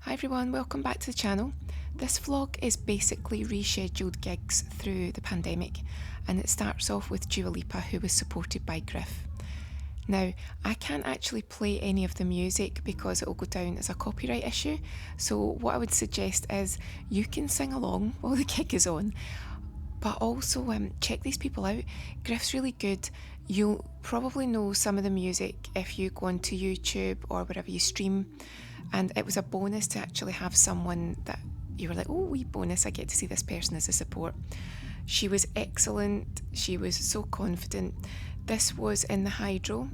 Hi everyone, welcome back to the channel. This vlog is basically rescheduled gigs through the pandemic, and it starts off with Lipa, who was supported by Griff. Now, I can't actually play any of the music because it will go down as a copyright issue, so what I would suggest is you can sing along while the gig is on, but also check these people out. Griff's really good. You'll probably know some of the music if you go onto YouTube or wherever you stream, and it was a bonus to actually have someone that you were like, oh, wee bonus, I get to see this person as a support. She was excellent. She was so confident. This was in the Hydro.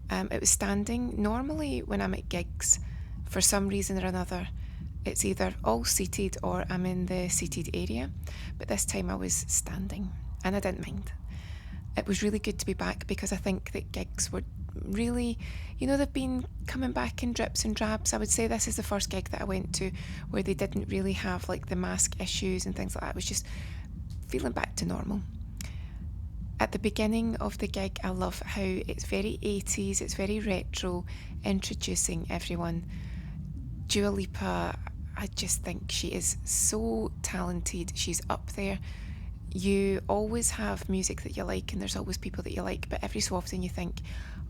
It was standing. Normally when I'm at gigs, for some reason or another, it's either all seated or I'm in the seated area, but this time I was standing and I didn't mind. It was really good to be back because I think that gigs were really, they've been coming back in drips and drabs. I would say this is the first gig that I went to where they didn't really have like the mask issues and things like that. It was just feeling back to normal. At the beginning of the gig, I love how it's very 80s, it's very retro, introducing everyone. Dua Lipa, I just think she is so talented. She's up there. You always have music that you like and there's always people that you like, but every so often you think,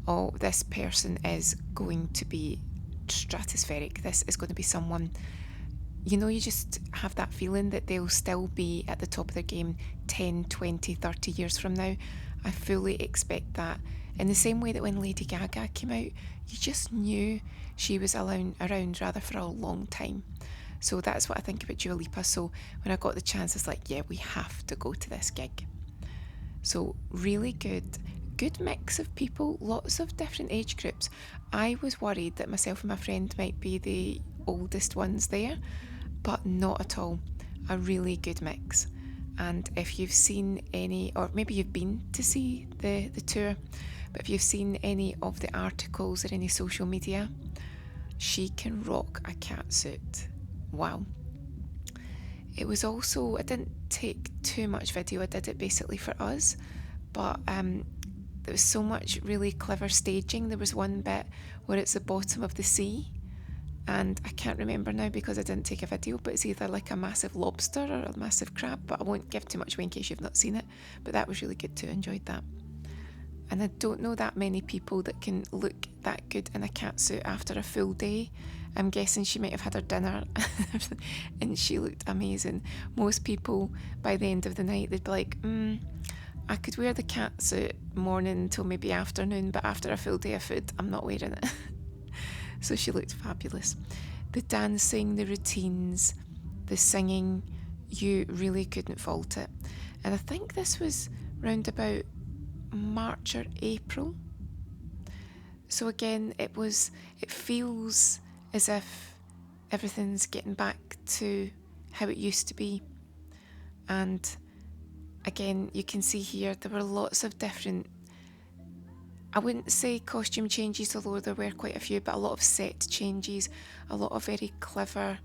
oh, this person is going to be stratospheric. This is going to be someone, you just have that feeling that they'll still be at the top of their game 10, 20, 30 years from now. I fully expect that. In the same way that when Lady Gaga came out, you just knew she was around rather for a long time. So that's what I think about Dua Lipa. So when I got the chance, it's like, yeah, we have to go to this gig. So really good mix of people, lots of different age groups. I was worried that myself and my friend might be the oldest ones there, but not at all. A really good mix. And if you've seen any, or maybe you've been to see the tour, but if you've seen any of the articles or any social media, she can rock a catsuit. Wow. It was also, I didn't take too much video, I did it basically for us, but there was so much really clever staging. There was one bit where it's the bottom of the sea, and I can't remember now because I didn't take a video, but it's either like a massive lobster or a massive crab, but I won't give too much away in case you've not seen it, but that was really good too, enjoyed that. And I don't know that many people that can look that good in a catsuit after a full day. I'm guessing she might have had her dinner and she looked amazing. Most people, by the end of the night, they'd be like, I could wear the catsuit morning till maybe afternoon, but after a full day of food, I'm not wearing it. So she looked fabulous. The dancing, the routines, the singing, you really couldn't fault it. And I think this was round about March or April. So again, it feels as if everything's getting back to how it used to be. And again, you can see here there were lots of different, I wouldn't say costume changes, although there were quite a few, but a lot of set changes, a lot of very clever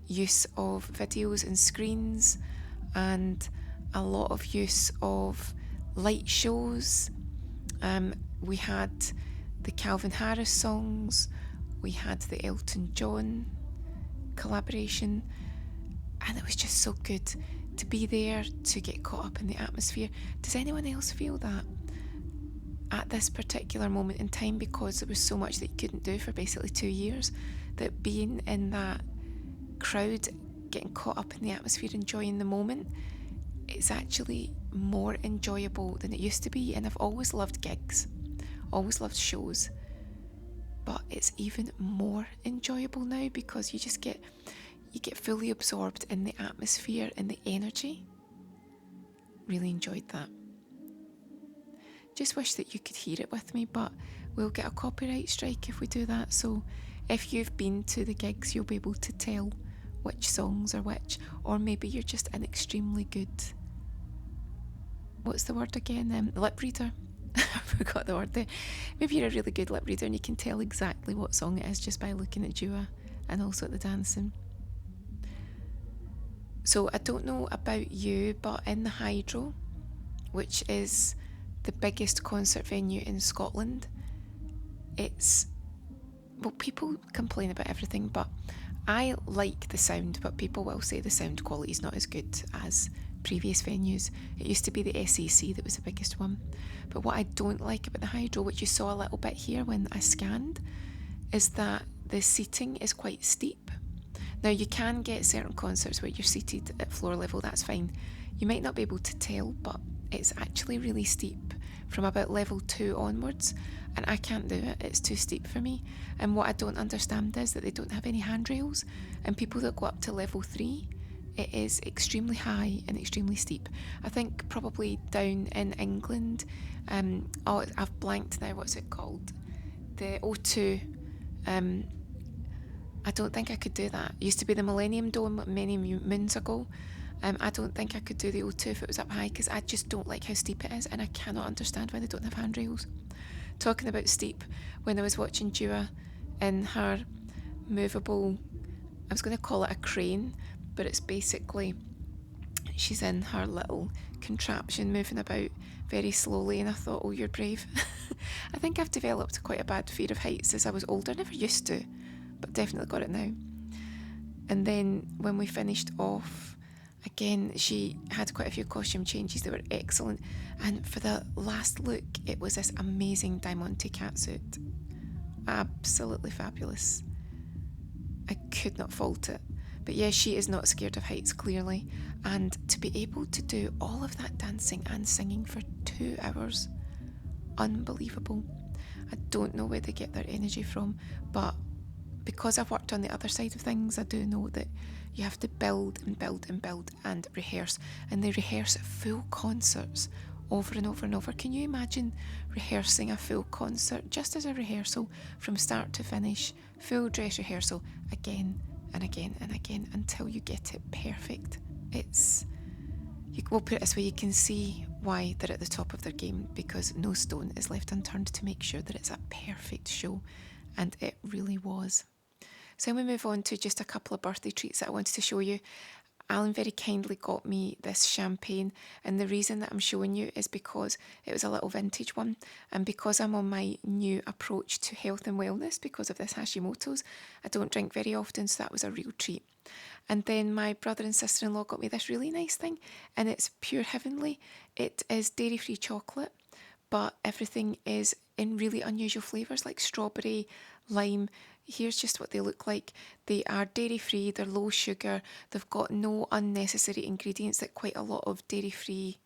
use of videos and screens, and a lot of use of light shows. We had the Calvin Harris songs, we had the Elton John collaboration, and it was just so good to be there, to get caught up in the atmosphere. Does anyone else feel that at this particular moment in time, because there was so much that you couldn't do for basically 2 years, that being in that crowd, getting caught up in the atmosphere, enjoying the moment, it's actually more enjoyable than it used to be? And I've always loved gigs, always loved shows, but it's even more enjoyable now because you get fully absorbed in the atmosphere and the energy. Really enjoyed that. Just wish that you could hear it with me, but we'll get a copyright strike if we do that. So if you've been to the gigs, you'll be able to tell which songs are which, or maybe you're just an extremely good, what's the word again? Lip reader. I forgot the word there. Maybe you're a really good lip reader and you can tell exactly what song it is just by looking at Dua and also at the dancing. So I don't know about you, but in the Hydro, which is the biggest concert venue in Scotland, it's, well, people complain about everything, but I like the sound, but people will say the sound quality is not as good as previous venues. It used to be the SEC that was the biggest one. But what I don't like about the Hydro, which you saw a little bit here when I scanned, is that the seating is quite steep. Now, you can get certain concerts where you're seated at floor level, that's fine. You might not be able to tell, but it's actually really steep from about level 2 onwards, and I can't do it. It's too steep for me. And what I don't understand is that they don't have any handrails, and people that go up to level 3, it is extremely high and extremely steep. I think probably down in England, I've blanked now, what's it called? The O2. I don't think I could do that. It used to be the Millennium Dome many moons ago. I don't think I could do the O2 if it was up high, because I just don't like how steep it is, and I cannot understand why they don't have handrails. Talking about steep, when I was watching Dua in her movable, I was going to call it a crane, but it's basically, she's in her little contraption moving about very slowly, and I thought, oh, you're brave. I think I've developed quite a bad fear of heights as I was older. Never used to, but definitely got it now. And then when we finished off, again, she had quite a few costume changes that were excellent. And for the last look, it was this amazing Diamante catsuit. Absolutely fabulous. I could not fault it. But yeah, she is not scared of heights, clearly. And to be able to do all of that dancing and singing for 2 hours, unbelievable. I don't know where they get their energy from, but because I've worked on the other side of things, I do know that you have to build and build and build and rehearse. And they rehearse full concerts over and over and over. Can you imagine rehearsing a full concert just as a rehearsal from start to finish, full dress rehearsal again and again and again until you get it perfect? We'll put it this way, you can see why they're at the top of their game, because no stone is left unturned to make sure that it's a perfect show, and it really was. So then we move on to just a couple of birthday treats that I wanted to show you. Alan very kindly got me this champagne, and the reason that I'm showing you is because it was a little vintage one, and because I'm on my new approach to health and wellness because of this Hashimoto's, I don't drink very often, so that was a real treat. And then my brother and sister-in-law got me this really nice thing, and it's pure heavenly. It is dairy-free chocolate, but everything is in really unusual flavours like strawberry, lime. Here's just what they look like. They are dairy-free, they're low sugar, they've got no unnecessary ingredients that quite a lot of dairy-free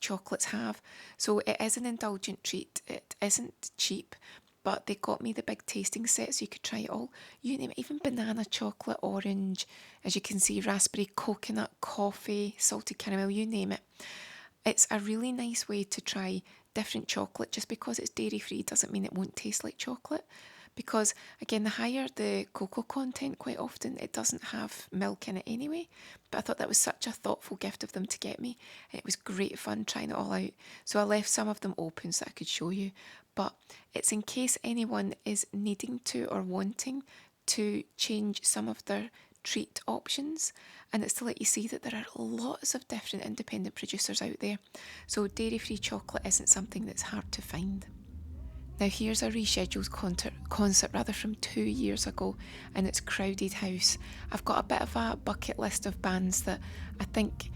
chocolates have. So it is an indulgent treat. It isn't cheap, but they got me the big tasting set so you could try it all. You name it, even banana, chocolate, orange, as you can see, raspberry, coconut, coffee, salted caramel, you name it. It's a really nice way to try different chocolate. Just because it's dairy-free doesn't mean it won't taste like chocolate. Because, again, the higher the cocoa content, quite often it doesn't have milk in it anyway. But I thought that was such a thoughtful gift of them to get me. And it was great fun trying it all out. So I left some of them open so I could show you. But it's in case anyone is needing to or wanting to change some of their treat options. And it's to let you see that there are lots of different independent producers out there. So dairy-free chocolate isn't something that's hard to find. Now here's a rescheduled concert from 2 years ago, and it's Crowded House. I've got a bit of a bucket list of bands that I think,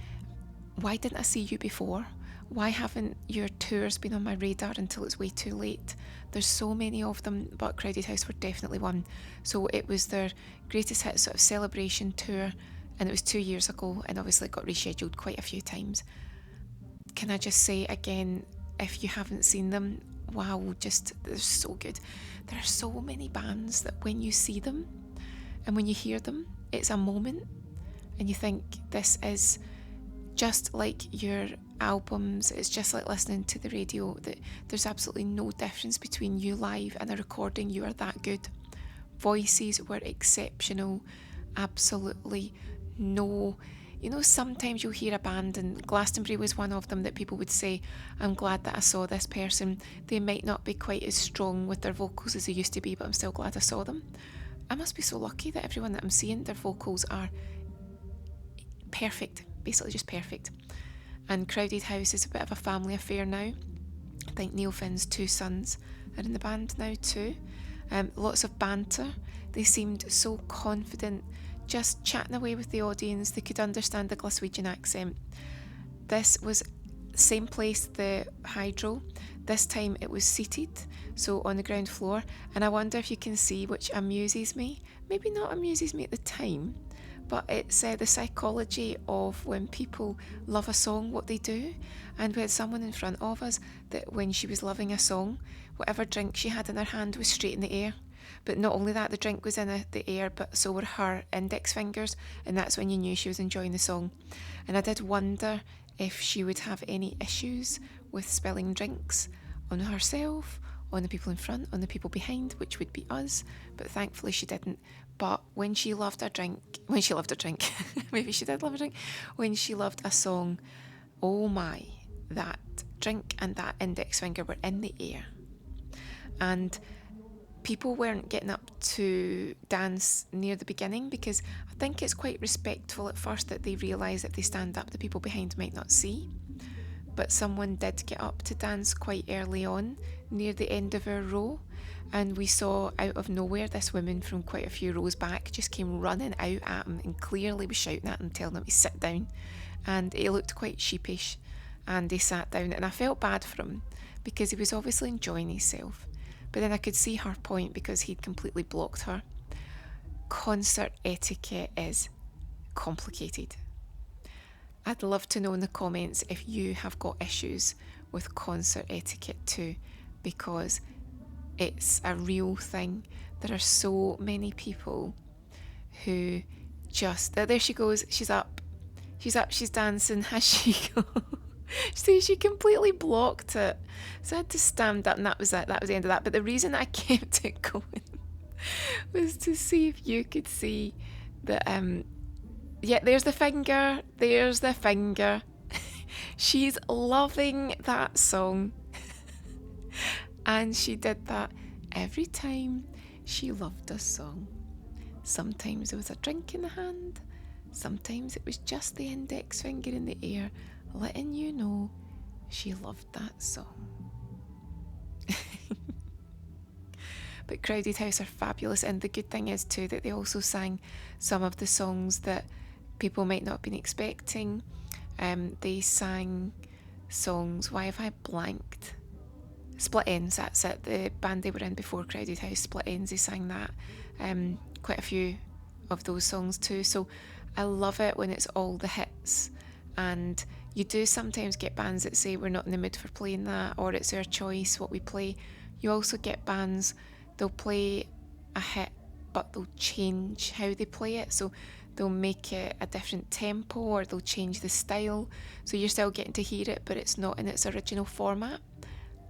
why didn't I see you before? Why haven't your tours been on my radar until it's way too late? There's so many of them, but Crowded House were definitely one. So it was their greatest hits sort of celebration tour, and it was 2 years ago, and obviously it got rescheduled quite a few times. Can I just say again, if you haven't seen them, wow, they're so good. There are so many bands that when you see them and when you hear them, it's a moment, and you think this is just like your albums, it's just like listening to the radio, that there's absolutely no difference between you live and a recording. You are that good. Voices were exceptional, absolutely no. You know, sometimes you'll hear a band, and Glastonbury was one of them, that people would say, I'm glad that I saw this person. They might not be quite as strong with their vocals as they used to be, but I'm still glad I saw them. I must be so lucky that everyone that I'm seeing, their vocals are perfect, basically just perfect. And Crowded House is a bit of a family affair now. I think Neil Finn's 2 sons are in the band now too. Lots of banter. They seemed so confident, just chatting away with the audience. They could understand the Glaswegian accent. This was same place, the Hydro. This time it was seated, so on the ground floor. And I wonder if you can see, which amuses me. Maybe not amuses me at the time, but it's the psychology of when people love a song, what they do. And we had someone in front of us that when she was loving a song, whatever drink she had in her hand was straight in the air. But not only that, the drink was in the air, but so were her index fingers, and that's when you knew she was enjoying the song. And I did wonder if she would have any issues with spilling drinks on herself, on the people in front, on the people behind, which would be us, but thankfully she didn't. But when she loved a drink, maybe she did love a drink, when she loved a song, oh my, that drink and that index finger were in the air. And people weren't getting up to dance near the beginning, because I think it's quite respectful at first that they realise if they stand up, the people behind might not see. But someone did get up to dance quite early on, near the end of our row, and we saw out of nowhere this woman from quite a few rows back just came running out at him and clearly was shouting at him, telling him to sit down. And he looked quite sheepish, and he sat down, and I felt bad for him because he was obviously enjoying himself. But then I could see her point because he'd completely blocked her. Concert etiquette is complicated. I'd love to know in the comments if you have got issues with concert etiquette too, because it's a real thing. There are so many people who just, there she goes, she's up, she's dancing, has she go? So she completely blocked it. So I had to stand up, and that was it. That was the end of that. But the reason I kept it going was to see if you could see that, yeah, there's the finger. She's loving that song. And she did that every time she loved a song. Sometimes there was a drink in the hand. Sometimes it was just the index finger in the air, letting you know she loved that song. But Crowded House are fabulous, and the good thing is too that they also sang some of the songs that people might not have been expecting. They sang songs, why have I blanked? Split Ends, that's it, the band they were in before Crowded House, Split Ends, they sang that. Quite a few of those songs too, so I love it when it's all the hits. And you do sometimes get bands that say we're not in the mood for playing that, or it's our choice what we play. You also get bands, they'll play a hit but they'll change how they play it, so they'll make it a different tempo, or they'll change the style, so you're still getting to hear it but it's not in its original format.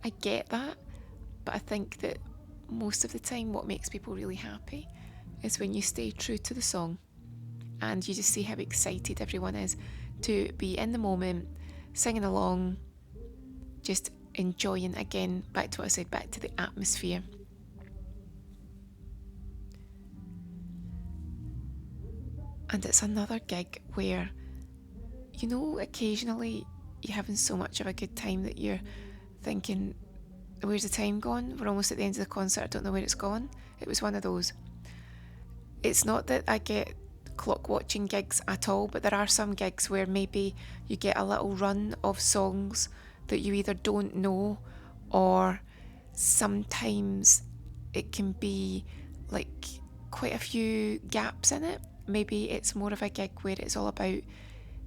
I get that, but I think that most of the time what makes people really happy is when you stay true to the song and you just see how excited everyone is to be in the moment, singing along, just enjoying, again, back to what I said, back to the atmosphere. And it's another gig where, you know, occasionally you're having so much of a good time that you're thinking, where's the time gone? We're almost at the end of the concert, I don't know where it's gone. It was one of those. It's not that I get clock watching gigs at all, but there are some gigs where maybe you get a little run of songs that you either don't know, or sometimes it can be like quite a few gaps in it. Maybe it's more of a gig where it's all about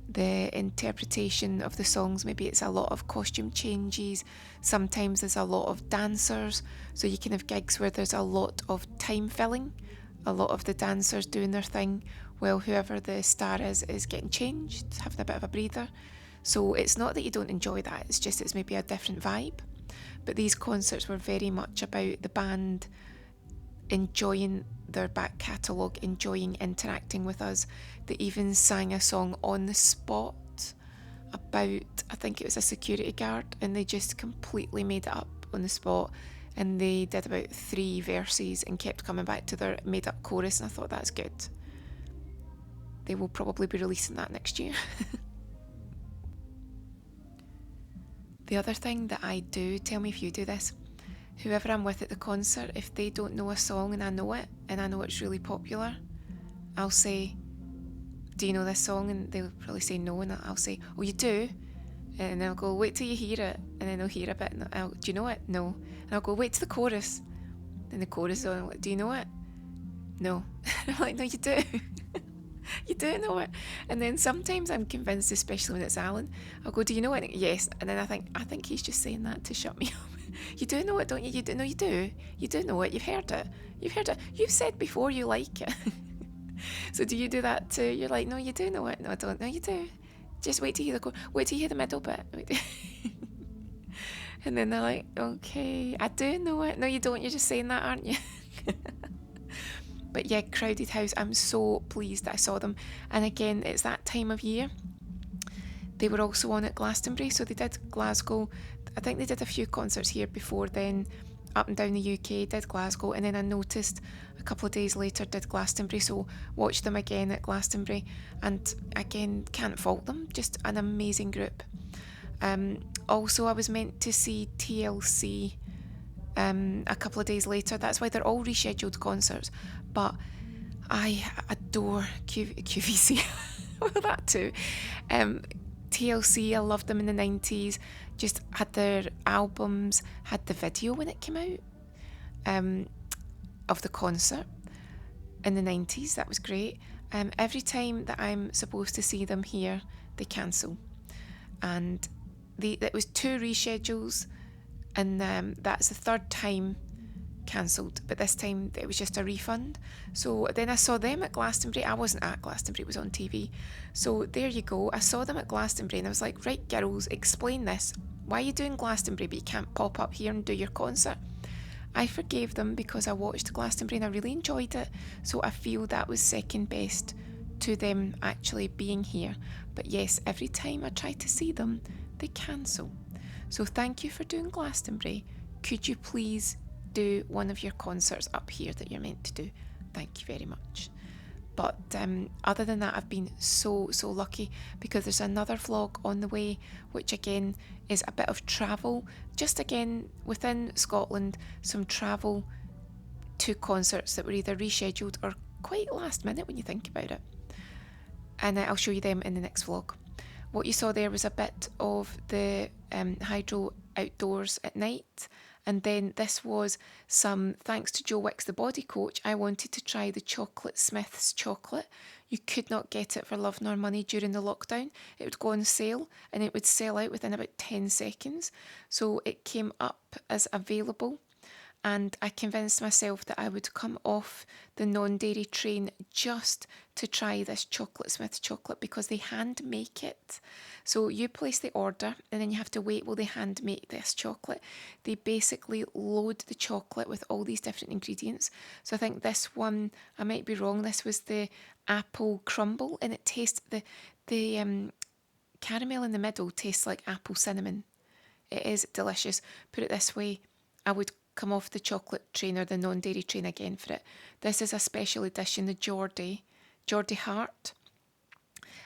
the interpretation of the songs. Maybe it's a lot of costume changes. Sometimes there's a lot of dancers, so you can have gigs where there's a lot of time filling, a lot of the dancers doing their thing while whoever the star is getting changed, having a bit of a breather. So it's not that you don't enjoy that, it's just it's maybe a different vibe. But these concerts were very much about the band enjoying their back catalogue, enjoying interacting with us. They even sang a song on the spot about, I think it was a security guard, and they just completely made it up on the spot, and they did about 3 verses and kept coming back to their made up chorus, and I thought that's good. They will probably be releasing that next year. The other thing that I do, tell me if you do this, whoever I'm with at the concert, if they don't know a song and I know it, and I know it's really popular, I'll say, do you know this song? And they'll probably say no, and I'll say, oh, you do? And they'll go, wait till you hear it. And then they'll hear a bit, and I'll, do you know it? No. And I'll go, wait to the chorus. And the chorus is on, do you know it? No. I'm like, no, you do. You do know it. And then sometimes I'm convinced, especially when it's Alan, I'll go, do you know it? Yes. And then I think he's just saying that to shut me up. You do know it, don't you? You do. No, you do. You do know it. You've heard it. You've said before you like it. So do you do that too? You're like, no, you do know it. No, I don't. No, you do. Just wait till you hear the middle bit. And then they're like, okay, I do know it. No, you don't. You're just saying that, aren't you? But yeah, Crowded House, I'm so pleased that I saw them. And again, it's that time of year. They were also on at Glastonbury, so they did Glasgow. I think they did a few concerts here before then, up and down the UK, did Glasgow, and then I noticed a couple of days later did Glastonbury, so watched them again at Glastonbury, and again, can't fault them, just an amazing group. Also, I was meant to see TLC a couple of days later. That's why they're all rescheduled concerts, but I adore QVC. Well, that too. TLC, I loved them in the 90s, just had their albums, had the video when it came out of the concert in the 90s. That was great. Every time that I'm supposed to see them here, they cancel, and it was 2 reschedules, and that's the 3rd time cancelled, but this time it was just a refund. So then I saw them at Glastonbury. I wasn't at Glastonbury, it was on TV. So there you go, I saw them at Glastonbury and I was like, right girls, explain this. Why are you doing Glastonbury but you can't pop up here and do your concert? I forgave them because I watched Glastonbury and I really enjoyed it, so I feel that was second best to them actually being here. But yes, every time I try to see them, they cancel. So thank you for doing Glastonbury. Could you please do one of your concerts up here that you're meant to do? Thank you very much. But other than that, I've been so lucky, because there's another vlog on the way, which again is a bit of travel, just again within Scotland, some travel to concerts that were either rescheduled or quite last minute when you think about it, and I'll show you them in the next vlog. What you saw there was a bit of the hydro outdoors at night. And then this was some, thanks to Joe Wicks, the body coach, I wanted to try the Chocolate Smith's chocolate. You could not get it for love nor money during the lockdown. It would go on sale and it would sell out within about 10 seconds. So it came up as available, and I convinced myself that I would come off the non-dairy train just to try this Chocolate Smith's chocolate, because they hand make it. So you place the order and then you have to wait while they hand make this chocolate. They basically load the chocolate with all these different ingredients. So I think this one, I might be wrong, this was the apple crumble, and it tastes, the caramel in the middle tastes like apple cinnamon. It is delicious. Put it this way, I would come off the chocolate train or the non-dairy train again for it. This is a special edition, the Geordie Heart.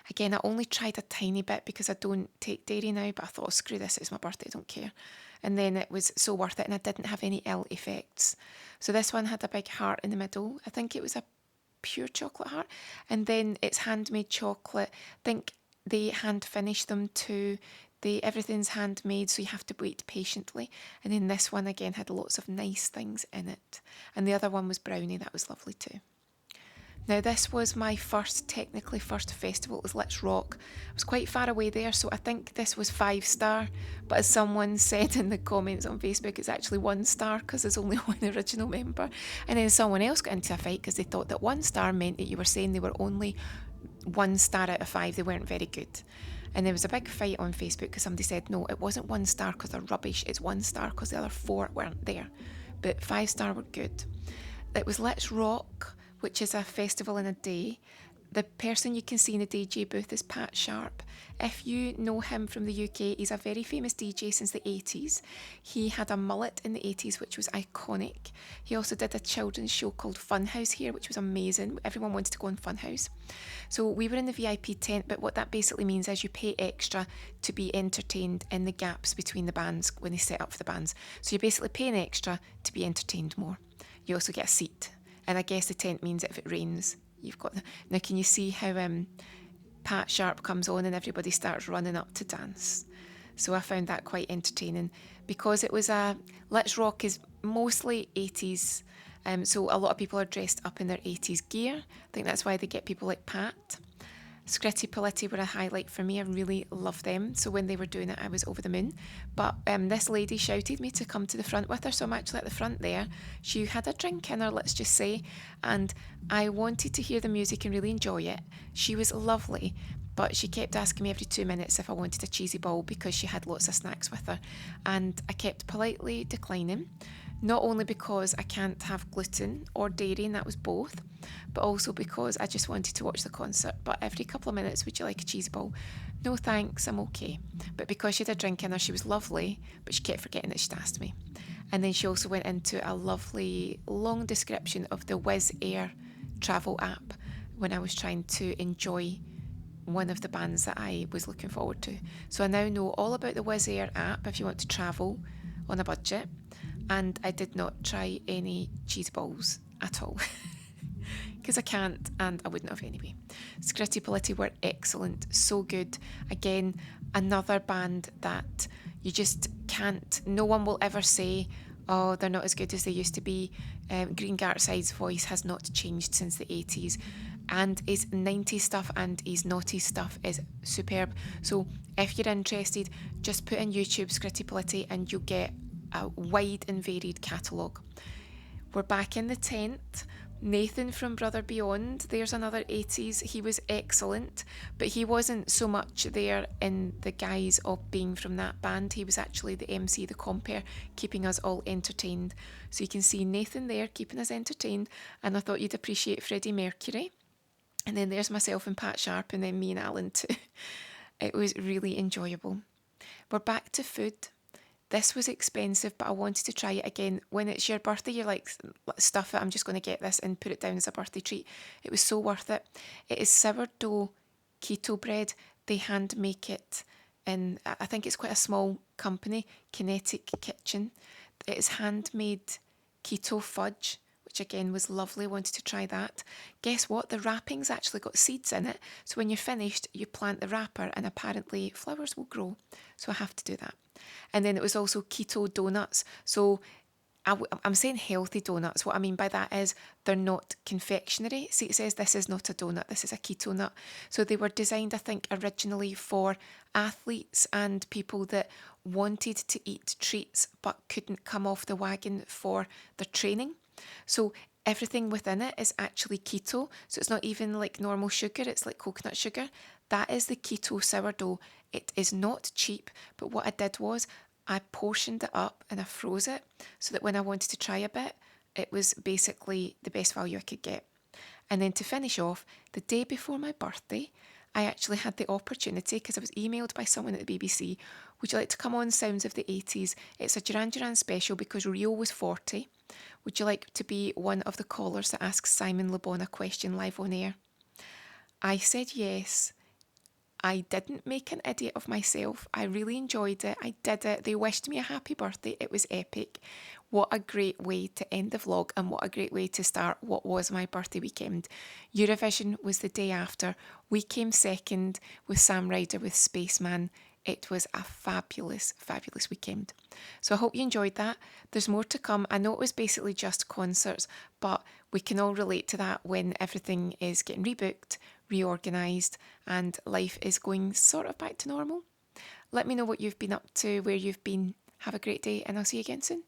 Again, I only tried a tiny bit because I don't take dairy now, but I thought, oh, screw this, it's my birthday, I don't care. And then it was so worth it, and I didn't have any ill effects. So this one had a big heart in the middle. I think it was a pure chocolate heart. And then it's handmade chocolate. I think they hand finish them too. Everything's handmade, so you have to wait patiently. And then this one again had lots of nice things in it. And the other one was brownie, that was lovely too. Now this was my technically first festival. It was Let's Rock. I was quite far away there, so I think this was 5-star. But as someone said in the comments on Facebook, it's actually 1-star because there's only one original member. And then someone else got into a fight because they thought that 1-star meant that you were saying they were only 1 star out of 5. They weren't very good. And there was a big fight on Facebook because somebody said, no, it wasn't 1-star because they're rubbish. It's 1-star because the other 4 weren't there. But 5-star were good. It was Let's Rock, which is a festival in a day. The person you can see in the DJ booth is Pat Sharp. If you know him from the UK, he's a very famous DJ since the 80s. He had a mullet in the 80s, which was iconic. He also did a children's show called Funhouse here, which was amazing. Everyone wanted to go on Funhouse. So we were in the VIP tent, but what that basically means is you pay extra to be entertained in the gaps between the bands when they set up for the bands. So you're basically paying extra to be entertained more. You also get a seat. And I guess the tent means that if it rains, you've got now can you see how Pat Sharp comes on and everybody starts running up to dance? So I found that quite entertaining because it was Let's Rock is mostly 80s, so a lot of people are dressed up in their 80s gear. I think that's why they get people like Pat. Scritti Politti were a highlight for me. I really love them. So when they were doing it, I was over the moon. But this lady shouted me to come to the front with her. So I'm actually at the front there. She had a drink in her, let's just say. And I wanted to hear the music and really enjoy it. She was lovely. But she kept asking me every 2 minutes if I wanted a cheesy ball because she had lots of snacks with her. And I kept politely declining. Not only because I can't have gluten or dairy, and that was both, but also because I just wanted to watch the concert. But every couple of minutes, would you like a cheesy ball? No thanks, I'm okay. But because she had a drink in her, she was lovely, but she kept forgetting that she'd asked me. And then she also went into a lovely long description of the Wizz Air travel app when I was trying to enjoy one of the bands that I was looking forward to. So I now know all about the Wizz Air app if you want to travel on a budget. And I did not try any cheese balls at all because I can't and I wouldn't have anyway. Scritti Politti were excellent, so good. Again, another band that you just can't, no one will ever say, oh, they're not as good as they used to be. Green Gartside's voice has not changed since the 80s. And his 90s stuff and his noughties stuff is superb. So if you're interested, just put in YouTube Scritti Politti and you'll get a wide and varied catalogue. We're back in the tent. Nathan from Brother Beyond, there's another 80s. He was excellent, but he wasn't so much there in the guise of being from that band. He was actually the MC, the compere, keeping us all entertained. So you can see Nathan there keeping us entertained, and I thought you'd appreciate Freddie Mercury. And then there's myself and Pat Sharp, and then me and Alan too. It was really enjoyable. We're back to food. This was expensive, but I wanted to try it again. When it's your birthday, you're like, stuff it, I'm just going to get this and put it down as a birthday treat. It was so worth it. It is sourdough keto bread. They hand make it in, I think it's quite a small company, Keto Kitchen. It is handmade keto fudge, which again was lovely. I wanted to try that. Guess what? The wrapping's actually got seeds in it. So when you're finished, you plant the wrapper and apparently flowers will grow. So I have to do that. And then it was also keto donuts. So I'm saying healthy donuts. What I mean by that is they're not confectionery. See, it says this is not a donut, this is a keto nut. So they were designed, I think, originally for athletes and people that wanted to eat treats but couldn't come off the wagon for their training. So everything within it is actually keto. So it's not even like normal sugar, it's like coconut sugar. That is the keto sourdough. It is not cheap, but what I did was I portioned it up and I froze it so that when I wanted to try a bit, it was basically the best value I could get. And then to finish off, the day before my birthday, I actually had the opportunity, because I was emailed by someone at the BBC, would you like to come on Sounds of the 80s? It's a Duran Duran special because Rio was 40. Would you like to be one of the callers that asks Simon Le Bon a question live on air? I said yes. I didn't make an idiot of myself. I really enjoyed it. I did it. They wished me a happy birthday. It was epic. What a great way to end the vlog, and what a great way to start what was my birthday weekend. Eurovision was the day after. We came second with Sam Ryder with Spaceman. It was a fabulous, fabulous weekend. So I hope you enjoyed that. There's more to come. I know it was basically just concerts, but we can all relate to that when everything is getting rebooked, reorganised, and life is going sort of back to normal. Let me know what you've been up to, where you've been. Have a great day, and I'll see you again soon.